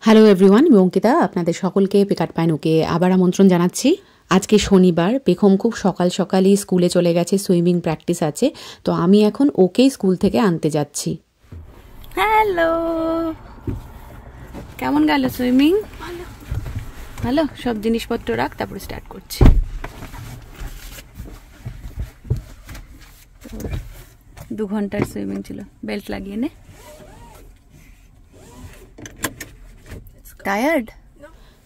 Hello everyone, আমি অঙ্কিতা আপনাদের সকলকে পিকআপ পাইনুকে আবার আমন্ত্রণ জানাচ্ছি। আজকে শনিবার, পেখম খুব সকাল সকালই স্কুলে চলে গেছে, সুইমিং প্র্যাকটিস আছে, তো আমি এখন ওকেই স্কুল থেকে আনতে যাচ্ছি। হ্যালো, কেমন গেল সুইমিং? ভালো। সব জিনিসপত্র রাখ, তারপরে স্টার্ট করছি। 2 ঘন্টার সুইমিং ছিল। বেল্ট লাগিয়ে নে। টায়ার্ড?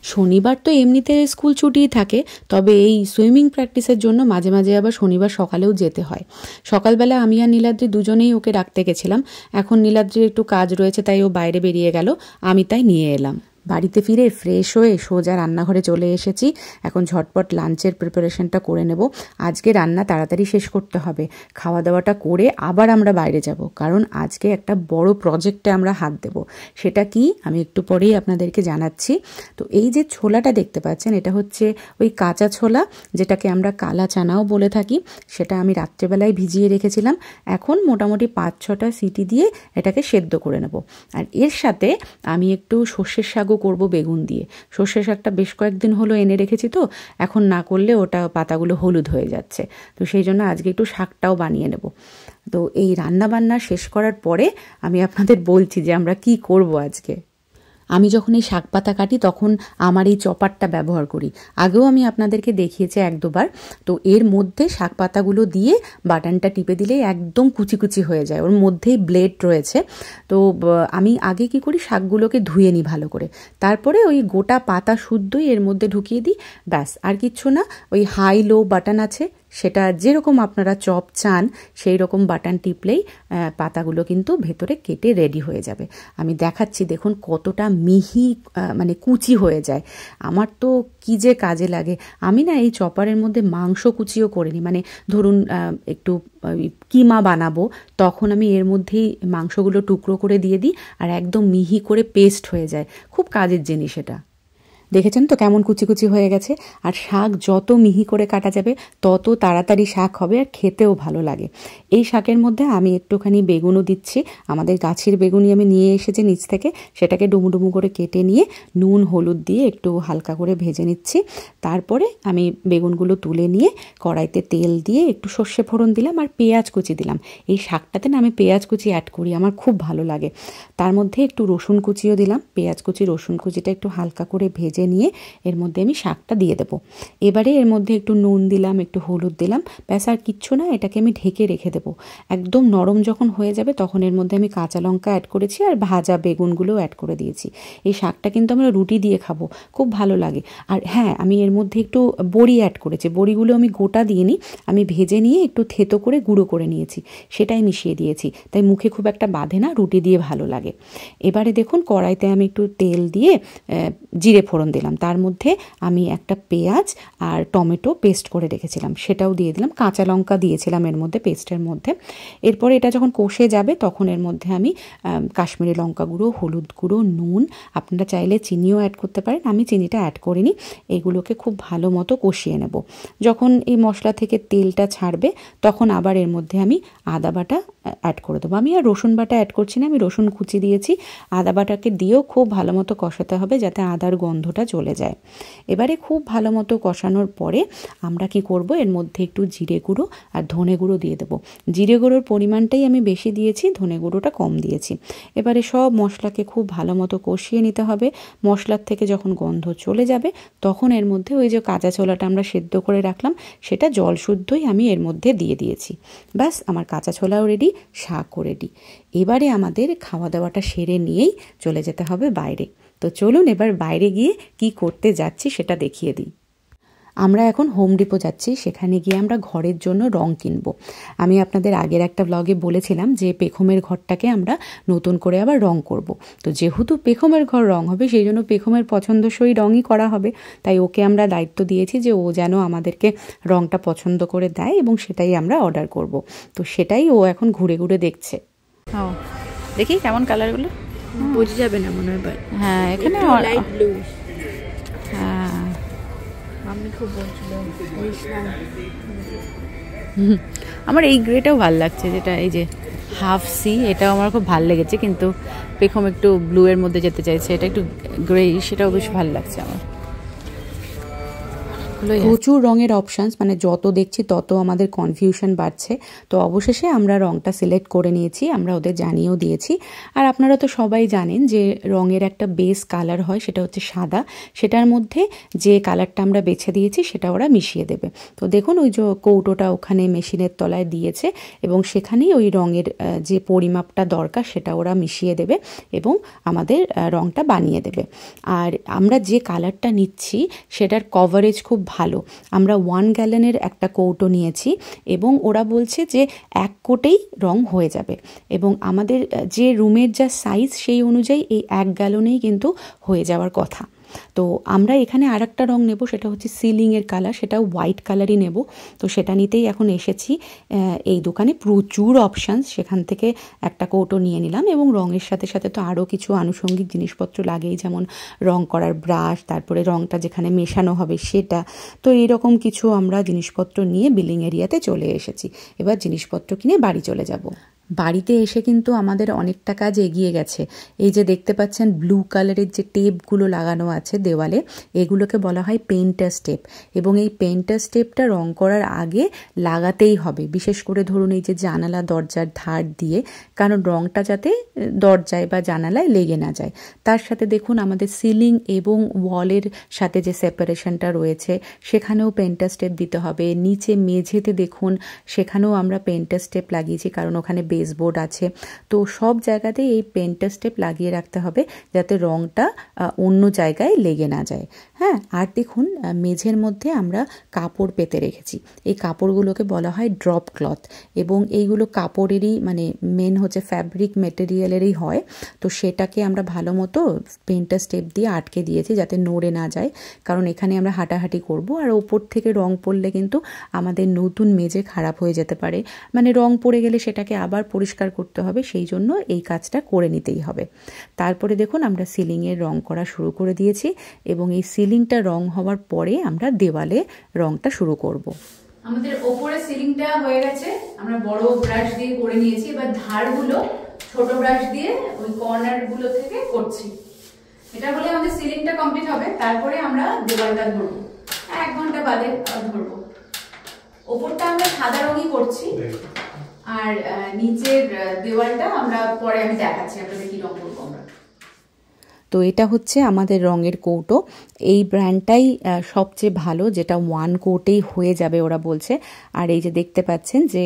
শনিবার তো এমনিতে স্কুল ছুটিই থাকে, তবে এই সুইমিং প্র্যাকটিসের জন্য মাঝে মাঝে আবার শনিবার সকালেও যেতে হয়। সকালবেলা আমি আর নীলাদ্রি দুজনেই ওকে রাখতে গেছিলাম। এখন নীলাদ্রির একটু কাজ রয়েছে, তাই ও বাইরে বেরিয়ে গেল, আমি তাই নিয়ে এলাম। বাড়িতে ফিরে ফ্রেশ হয়ে সোজা রান্নাঘরে চলে এসেছি। এখন ঝটপট লাঞ্চের প্রিপারেশনটা করে নেব। আজকে রান্না তাড়াতাড়ি শেষ করতে হবে, খাওয়া দাওয়াটা করে আবার আমরা বাইরে যাব, কারণ আজকে একটা বড় প্রজেক্টে আমরা হাত দেব। সেটা কি আমি একটু পরেই আপনাদেরকে জানাচ্ছি। তো এই যে ছোলাটা দেখতে পাচ্ছেন, এটা হচ্ছে ওই কাঁচা ছোলা, যেটাকে আমরা কালা চানাও বলে থাকি। সেটা আমি রাত্রেবেলায় ভিজিয়ে রেখেছিলাম। এখন মোটামুটি 5-6টা সিটি দিয়ে এটাকে সেদ্ধ করে নেব। আর এর সাথে আমি একটু সর্ষের শাকও করব বেগুন দিয়ে। সর্ষের শাকটা বেশ কয়েকদিন হলো এনে রেখেছি, তো এখন না করলে ওটা পাতাগুলো হলুদ হয়ে যাচ্ছে, তো সেই জন্য আজকে একটু শাকটাও বানিয়ে নেব। তো এই রান্না বান্না শেষ করার পরে আমি আপনাদের বলছি যে আমরা কি করব আজকে। আমি যখন এই শাক পাতা কাটি তখন আমার এই চপারটা ব্যবহার করি। আগেও আমি আপনাদেরকে দেখিয়েছি 1-2বার। তো এর মধ্যে শাক পাতাগুলো দিয়ে বাটনটা টিপে দিলেই একদম কুচি কুচি হয়ে যায়, ওর মধ্যেই ব্লেড রয়েছে। তো আমি আগে কি করি, শাকগুলোকে ধুয়ে নিই ভালো করে, তারপরে ওই গোটা পাতা শুদ্ধই এর মধ্যে ঢুকিয়ে দিই, ব্যাস। আর কিচ্ছু না, ওই হাই লো বাটন আছে, সেটা যেরকম আপনারা চপ চান সেই রকম বাটন টিপলেই পাতাগুলো কিন্তু ভেতরে কেটে রেডি হয়ে যাবে। আমি দেখাচ্ছি, দেখুন কতটা মিহি মানে কুচি হয়ে যায়। আমার তো কি যে কাজে লাগে। আমি না এই চপারের মধ্যে মাংস কুচিও করে নিই, মানে ধরুন একটু কিমা বানাবো, তখন আমি এর মধ্যেই মাংসগুলো টুকরো করে দিয়ে দিই, আর একদম মিহি করে পেস্ট হয়ে যায়। খুব কাজের জিনিস এটা। দেখেছেন তো কেমন কুচি কুচি হয়ে গেছে। আর শাক যত মিহি করে কাটা যাবে তত তাড়াতাড়ি শাক হবে, আর খেতেও ভালো লাগে। এই শাকের মধ্যে আমি একটুখানি বেগুনও দিচ্ছি। আমাদের গাছের বেগুনই আমি নিয়ে এসেছি নিচ থেকে, সেটাকে ডুমু করে কেটে নিয়ে নুন হলুদ দিয়ে একটু হালকা করে ভেজে নিচ্ছি। তারপরে আমি বেগুনগুলো তুলে নিয়ে কড়াইতে তেল দিয়ে একটু সর্ষে ফোড়ন দিলাম আর পেঁয়াজ কুচি দিলাম। এই শাকটাতে না আমি পেঁয়াজ কুচি অ্যাড করি, আমার খুব ভালো লাগে। তার মধ্যে একটু রসুন কুচিও দিলাম। পেঁয়াজ কুচি রসুন কুচিটা একটু হালকা করে ভেজে নিয়ে এর মধ্যে আমি শাকটা দিয়ে দেবো। এবারে এর মধ্যে একটু নুন দিলাম, একটু হলুদ দিলাম, ব্যাস। আর কিচ্ছু না, এটাকে আমি ঢেকে রেখে দেবো। একদম নরম যখন হয়ে যাবে তখন এর মধ্যে আমি কাঁচা লঙ্কা অ্যাড করেছি আর ভাজা বেগুনগুলোও অ্যাড করে দিয়েছি। এই শাকটা কিন্তু আমরা রুটি দিয়ে খাবো, খুব ভালো লাগে। আর হ্যাঁ, আমি এর মধ্যে একটু বড়ি অ্যাড করেছি। বড়িগুলো আমি গোটা দিইনি, আমি ভেজে নিয়ে একটু থেতো করে গুঁড়ো করে নিয়েছি, সেটাই মিশিয়ে দিয়েছি। তাই মুখে খুব একটা বাঁধে না, রুটি দিয়ে ভালো লাগে। এবারে দেখুন কড়াইতে আমি একটু তেল দিয়ে জিরে ফোড়ন দিলাম। তার মধ্যে আমি একটা পেঁয়াজ আর টমেটো পেস্ট করে রেখেছিলাম, সেটাও দিয়ে দিলাম। কাঁচা লঙ্কা দিয়েছিলাম এর মধ্যে, পেস্টের মধ্যে। এরপরে এটা যখন কষে যাবে তখন এর মধ্যে আমি কাশ্মীরি লঙ্কা গুঁড়ো, হলুদ গুঁড়ো, নুন, আপনারা চাইলে চিনিও অ্যাড করতে পারেন, আমি চিনিটা অ্যাড করিনি। এগুলোকে খুব ভালো মতো কষিয়ে নেব। যখন এই মশলা থেকে তেলটা ছাড়বে তখন আবার এর মধ্যে আমি আদা বাটা অ্যাড করে দেবো। আমি আর রসুন বাটা অ্যাড করছি না, আমি রসুন কুচি দিয়েছি। আদা বাটাকে দিয়েও খুব ভালো মতো কষাতে হবে যাতে আদার গন্ধটা চলে যায়। এবারে খুব ভালো মতো কষানোর পরে আমরা কি করব, এর মধ্যে একটু জিরে গুঁড়ো আর ধনে গুঁড়ো দিয়ে দেবো। জিরে গুঁড়োর পরিমাণটাই আমি বেশি দিয়েছি, ধনে গুঁড়োটা কম দিয়েছি। এবারে সব মশলাকে খুব ভালো মতো কষিয়ে নিতে হবে। মশলার থেকে যখন গন্ধ চলে যাবে তখন এর মধ্যে ওই যে কাঁচা ছোলাটা আমরা সেদ্ধ করে রাখলাম, সেটা জল শুদ্ধই আমি এর মধ্যে দিয়ে দিয়েছি। ব্যাস, আমার কাঁচা ছোলাও রেডি, শাকও রেডি। এবারে আমাদের খাওয়া দাওয়াটা সেরে নিয়েই চলে যেতে হবে বাইরে। তো চলুন এবার বাইরে গিয়ে কি করতে যাচ্ছি সেটা দেখিয়ে দিই। আমরা এখন হোম ডিপো যাচ্ছি, সেখানে গিয়ে আমরা ঘরের জন্য রং কিনবো। আমি আপনাদের আগের একটা ব্লগে বলেছিলাম যে পেখমের ঘরটাকে আমরা নতুন করে আবার রং করব। তো যেহেতু পেখমের ঘর রং হবে, সেই জন্য পেখমের পছন্দসই রঙই করা হবে। তাই ওকে আমরা দায়িত্ব দিয়েছি যে ও যেন আমাদেরকে রংটা পছন্দ করে দেয় এবং সেটাই আমরা অর্ডার করব। তো সেটাই ও এখন ঘুরে ঘুরে দেখছে। ও দেখি কেমন কালারগুলো, বোঝা যাবে না মনে হয়। হ্যাঁ এখানে লাইট ব্লু। হ্যাঁ আমি খুব বলছিলাম আমার এই গ্রেটাও ভাল লাগছে, যেটা এই যে হাফ সি, এটাও আমার খুব ভাল লেগেছে, কিন্তু পেখম একটু ব্লু এর মধ্যে যেতে চাইছে, এটা একটু গ্রে, সেটাও বেশ ভাল লাগছে আমার। প্রচুর রঙের অপশানস, মানে যত দেখছি তত আমাদের কনফিউশন বাড়ছে। তো অবশেষে আমরা রঙটা সিলেক্ট করে নিয়েছি, আমরা ওদের জানিয়েও দিয়েছি। আর আপনারা তো সবাই জানেন যে রঙের একটা বেস কালার হয়, সেটা হচ্ছে সাদা, সেটার মধ্যে যে কালারটা আমরা বেছে দিয়েছি সেটা ওরা মিশিয়ে দেবে। তো দেখুন ওই যে কৌটোটা ওখানে মেশিনের তলায় দিয়েছে এবং সেখানেই ওই রঙের যে পরিমাপটা দরকার সেটা ওরা মিশিয়ে দেবে এবং আমাদের রঙটা বানিয়ে দেবে। আর আমরা যে কালারটা নিচ্ছি সেটার কভারেজ খুব ভালো। আমরা 1 গ্যালনের একটা কৌটো নিয়েছি এবং ওরা বলছে যে 1 কোটেই রং হয়ে যাবে এবং আমাদের যে রুমের যা সাইজ সেই অনুযায়ী এই 1 গ্যালনেই কিন্তু হয়ে যাওয়ার কথা। তো আমরা এখানে আর একটা রং নেব, সেটা হচ্ছে সিলিংয়ের কালার, সেটা হোয়াইট কালারই নেব। তো সেটা নিতেই এখন এসেছি এই দোকানে, প্রচুর অপশানস, সেখান থেকে একটা কৌটো নিয়ে নিলাম এবং রঙের সাথে সাথে তো আরও কিছু আনুষঙ্গিক জিনিসপত্র লাগেই, যেমন রং করার ব্রাশ, তারপরে রংটা যেখানে মেশানো হবে সেটা। তো এইরকম কিছু আমরা জিনিসপত্র নিয়ে বিলিং এরিয়াতে চলে এসেছি। এবার জিনিসপত্র কিনে বাড়ি চলে যাব। বাড়িতে এসে কিন্তু আমাদের অনেকটা কাজ এগিয়ে গেছে। এই যে দেখতে পাচ্ছেন ব্লু কালারের যে টেপগুলো লাগানো আছে দেওয়ালে, এগুলোকে বলা হয় পেইন্টার স্টেপ এবং এই পেইন্টার স্টেপটা রং করার আগে লাগাতেই হবে, বিশেষ করে ধরুন এই যে জানালা দরজার ধার দিয়ে, কারণ রংটা যাতে দরজায় বা জানালায় লেগে না যায়। তার সাথে দেখুন আমাদের সিলিং এবং ওয়ালের সাথে যে সেপারেশনটা রয়েছে সেখানেও পেইন্টার স্টেপ দিতে হবে। নিচে মেঝেতে দেখুন সেখানেও আমরা পেইন্টার স্টেপ লাগিয়েছি, কারণ ওখানে বেসবোর্ড আছে। তো সব জায়গাতেই এই পেইন্টার স্টেপ লাগিয়ে রাখতে হবে যাতে রংটা অন্য জায়গায় লেগে না যায়। হ্যাঁ, আর দেখুন মেঝের মধ্যে আমরা কাপড় পেতে রেখেছি। এই কাপড়গুলোকে বলা হয় ড্রপ ক্লথ এবং এইগুলো কাপড়েরই, মানে মেন হচ্ছে ফ্যাব্রিক মেটেরিয়ালেরই হয়। তো সেটাকে আমরা ভালো মতো পেইন্টার স্টেপ দিয়ে আটকে দিয়েছি যাতে নড়ে না যায়, কারণ এখানে আমরা হাঁটাহাঁটি করব আর ওপর থেকে রং পড়লে কিন্তু আমাদের নতুন মেঝে খারাপ হয়ে যেতে পারে, মানে রং পড়ে গেলে সেটাকে আবার পরিষ্কার করতে হবে, সেই জন্য এই কাজটা করে নিতেই হবে। তারপরে দেখুন আমরা সিলিংয়ের রং করা শুরু করে দিয়েছি এবং এই সিলিংটা রং হওয়ার পরে আমরা দেওয়ালে রংটা শুরু করব। আমাদের ওপরে সিলিংটা হয়ে গেছে, আমরা বড় ব্রাশ দিয়ে করে নিয়েছি। এবার ধারগুলো ছোট ব্রাশ দিয়ে ওই কর্নার গুলো থেকে করছি। এটা হলে আমাদের সিলিংটা কমপ্লিট হবে, তারপরে আমরা দেওয়ালটা ধরবো, 1 ঘন্টা বাদে ধরবো। ওপরটা আমরা সাদা রঙই করছি আর নিচের দেওয়ালটা আমরা পরে আমি দেখাচ্ছি আপনাদের কি রং করবো আমরা। তো এটা হচ্ছে আমাদের রঙের কৌটো। এই ব্র্যান্ডটাই সবচেয়ে ভালো, যেটা 1 কোটেই হয়ে যাবে ওরা বলছে। আর এই যে দেখতে পাচ্ছেন যে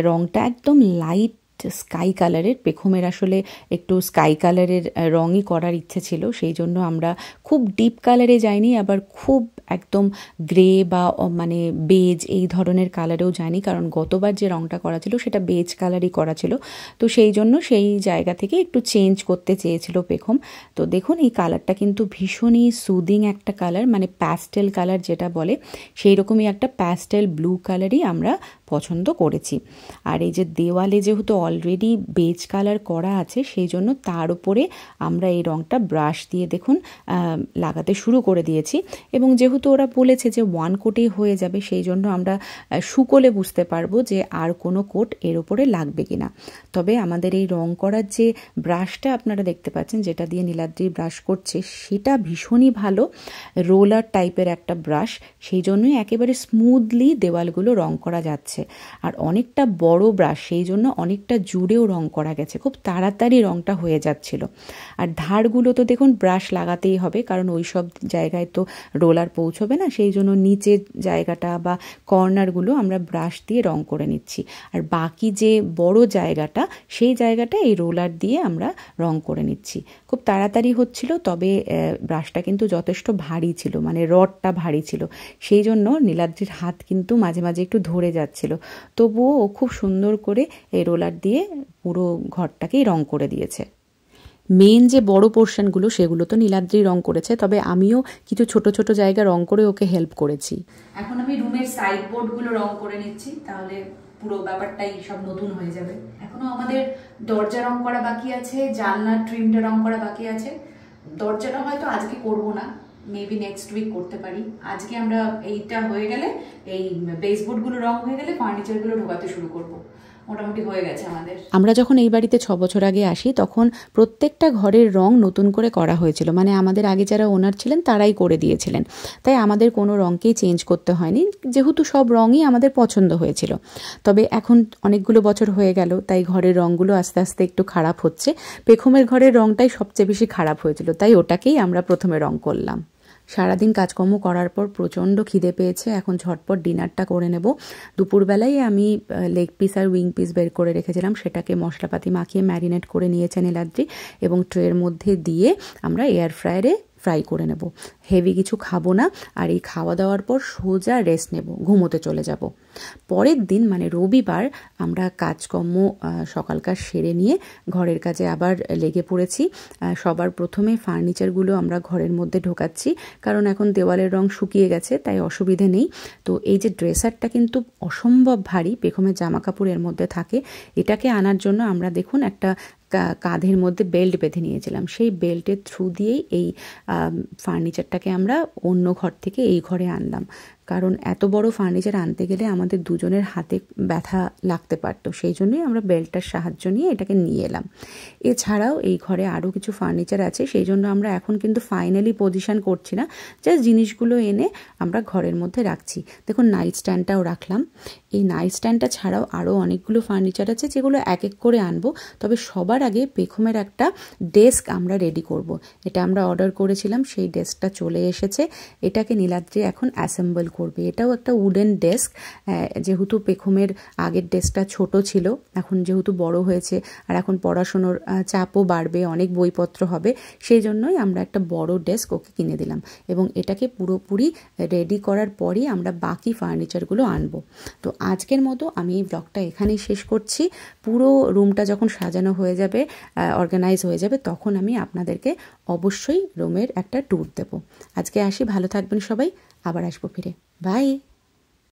রঙটা একদম লাইট স্কাই কালারের, পেখমের আসলে একটু স্কাই কালারের রঙই করার ইচ্ছে ছিল, সেই জন্য আমরা খুব ডিপ কালারে যাইনি, আবার খুব একদম গ্রে বা মানে বেজ এই ধরনের কালারেও যায়নি, কারণ গতবার যে রঙটা করা ছিল সেটা বেজ কালারই করা ছিল। তো সেই জন্য সেই জায়গা থেকে একটু চেঞ্জ করতে চেয়েছিল পেখম। তো দেখুন এই কালারটা কিন্তু ভীষণই সুদিং একটা কালার, মানে প্যাস্টেল কালার যেটা বলে, সেই রকমই একটা প্যাস্টেল ব্লু কালারই আমরা পছন্দ করেছি। আর এই যে দেওয়ালে যেহেতু অলরেডি বেজ কালার করা আছে, সেই জন্য তার উপরে আমরা এই রঙটা ব্রাশ দিয়ে দেখুন লাগাতে শুরু করে দিয়েছি এবং যেহেতু ওরা বলেছে যে 1 কোটেই হয়ে যাবে, সেই জন্য আমরা শুকোলে বুঝতে পারবো যে আর কোনো কোট এর উপরে লাগবে কিনা। তবে আমাদের এই রং করার যে ব্রাশটা আপনারা দেখতে পাচ্ছেন, যেটা দিয়ে নীলাদ্রি ব্রাশ করছে, সেটা ভীষণই ভালো, রোলার টাইপের একটা ব্রাশ, সেই জন্যই একেবারে স্মুথলি দেওয়ালগুলো রং করা যাচ্ছে। আর অনেকটা বড় ব্রাশ, সেই জন্য অনেকটা জুড়েও রং করা গেছে, খুব তাড়াতাড়ি রংটা হয়ে যাচ্ছিল। আর ধারগুলো তো দেখুন ব্রাশ লাগাতেই হবে, কারণ ওই সব জায়গায় তো রোলার পৌঁছবে না, সেই জন্য নিচের জায়গাটা বা কর্নারগুলো আমরা ব্রাশ দিয়ে রং করে নিচ্ছি। আর বাকি যে বড় জায়গাটা, সেই জায়গাটা এই রোলার দিয়ে আমরা রং করে নিচ্ছি। খুব তাড়াতাড়ি হচ্ছিল, তবে ব্রাশটা কিন্তু যথেষ্ট ভারী ছিল, মানে রডটা ভারী ছিল, সেই জন্য নীলাদ্রির হাত কিন্তু মাঝে মাঝে একটু ধরে যাচ্ছিল। তবুও ও খুব সুন্দর করে এই রোলার দিয়ে পুরো ঘরটাকেই রং করে দিয়েছে। মেন যে বড় পোর্শনগুলো সেগুলো তো নীলাদ্রি রং করেছে, তবে আমিও কিছু ছোট ছোট জায়গা রং করে ওকে হেল্প করেছি। এখন আমি রুমের সাইড বোর্ডগুলো রং করে নিচ্ছি, তাহলে পুরো ব্যাপারটাই সব নতুন হয়ে যাবে। এখনো আমাদের দরজা রং করা বাকি আছে, জানলা ট্রিমটা রং করা বাকি আছে। দরজাটা হয়তো আজকে করব না, মেবি নেক্সট উইক করতে পারি। আজকে আমরা এইটা হয়ে গেলে, এই বেসবোর্ডগুলো রং হয়ে গেলে ফার্নিচারগুলো ঢোকাতে শুরু করব। মোটামুটি হয়ে গেছে আমাদের। আমরা যখন এই বাড়িতে 6 বছর আগে আসি তখন প্রত্যেকটা ঘরের রং নতুন করে করা হয়েছিল, মানে আমাদের আগে যারা ওনার ছিলেন তারাই করে দিয়েছিলেন, তাই আমাদের কোনো রঙকেই চেঞ্জ করতে হয়নি, যেহেতু সব রঙই আমাদের পছন্দ হয়েছিল। তবে এখন অনেকগুলো বছর হয়ে গেল, তাই ঘরের রঙগুলো আস্তে আস্তে একটু খারাপ হচ্ছে। পেখমের ঘরের রঙটাই সবচেয়ে বেশি খারাপ হয়েছিল, তাই ওটাকেই আমরা প্রথমে রং করলাম। সারাদিন কাজকর্ম করার পর প্রচণ্ড খিদে পেয়েছে, এখন ঝটপট ডিনারটা করে নেব। দুপুরবেলায় আমি লেগ পিস আর উইং পিস বের করে রেখেছিলাম, সেটাকে মশলাপাতি মাখিয়ে ম্যারিনেট করে নিয়েছে নীলাদ্রি, এবং ট্রের মধ্যে দিয়ে আমরা এয়ার ফ্রায়ারে ফ্রাই করে নেব। হেভি কিছু খাবো না, আর এই খাওয়া দাওয়ার পর সোজা রেস্ট নেব, ঘুমোতে চলে যাব। পরের দিন মানে রবিবার আমরা কাজকর্ম সকালকার সেরে নিয়ে ঘরের কাজে আবার লেগে পড়েছি। সবার প্রথমে ফার্নিচারগুলো আমরা ঘরের মধ্যে ঢোকাচ্ছি, কারণ এখন দেওয়ালের রং শুকিয়ে গেছে, তাই অসুবিধে নেই। তো এই যে ড্রেসারটা কিন্তু অসম্ভব ভারী, পেখমের জামা কাপড় এর মধ্যে থাকে। এটাকে আনার জন্য আমরা দেখুন একটা কাঁধের মধ্যে বেল্ট বেঁধে নিয়েছিলাম, সেই বেল্টের থ্রু দিয়েই এই ফার্নিচারটাকে আমরা অন্য ঘর থেকে এই ঘরে আনলাম, কারণ এত বড় ফার্নিচার আনতে গেলে আমাদের দুজনের হাতে ব্যথা লাগতে পারতো, সেই জন্যই আমরা বেল্টটার সাহায্য নিয়ে এটাকে নিয়ে এলাম। এছাড়াও এই ঘরে আরও কিছু ফার্নিচার আছে, সেই জন্য আমরা এখন কিন্তু ফাইনালি পজিশন করছি না, জাস্ট জিনিসগুলো এনে আমরা ঘরের মধ্যে রাখছি। দেখুন নাইট স্ট্যান্ডটাও রাখলাম। এই নাইট স্ট্যান্ডটা ছাড়াও আরও অনেকগুলো ফার্নিচার আছে, যেগুলো এক এক করে আনবো। তবে সবার আগে পেখমের একটা ডেস্ক আমরা রেডি করব। এটা আমরা অর্ডার করেছিলাম, সেই ডেস্কটা চলে এসেছে। এটাকে নীলাদ্রি এখন অ্যাসেম্বল করবে। এটাও একটা উডেন ডেস্ক, যেহেতু পেখমের আগের ডেস্কটা ছোট ছিল, এখন যেহেতু বড় হয়েছে আর এখন পড়াশোনার চাপও বাড়বে, অনেক বইপত্র হবে, সেই জন্যই আমরা একটা বড় ডেস্ক ওকে কিনে দিলাম। এবং এটাকে পুরোপুরি রেডি করার পরই আমরা বাকি ফার্নিচারগুলো আনবো। তো আজকের মতো আমি এই ব্লগটা এখানেই শেষ করছি। পুরো রুমটা যখন সাজানো হয়ে যাবে, অর্গানাইজ হয়ে যাবে, তখন আমি আপনাদেরকে অবশ্যই রুমের একটা ট্যুর দেব। আজকে আসি, ভালো থাকবেন সবাই, আবার আসবো ফিরে। বাই।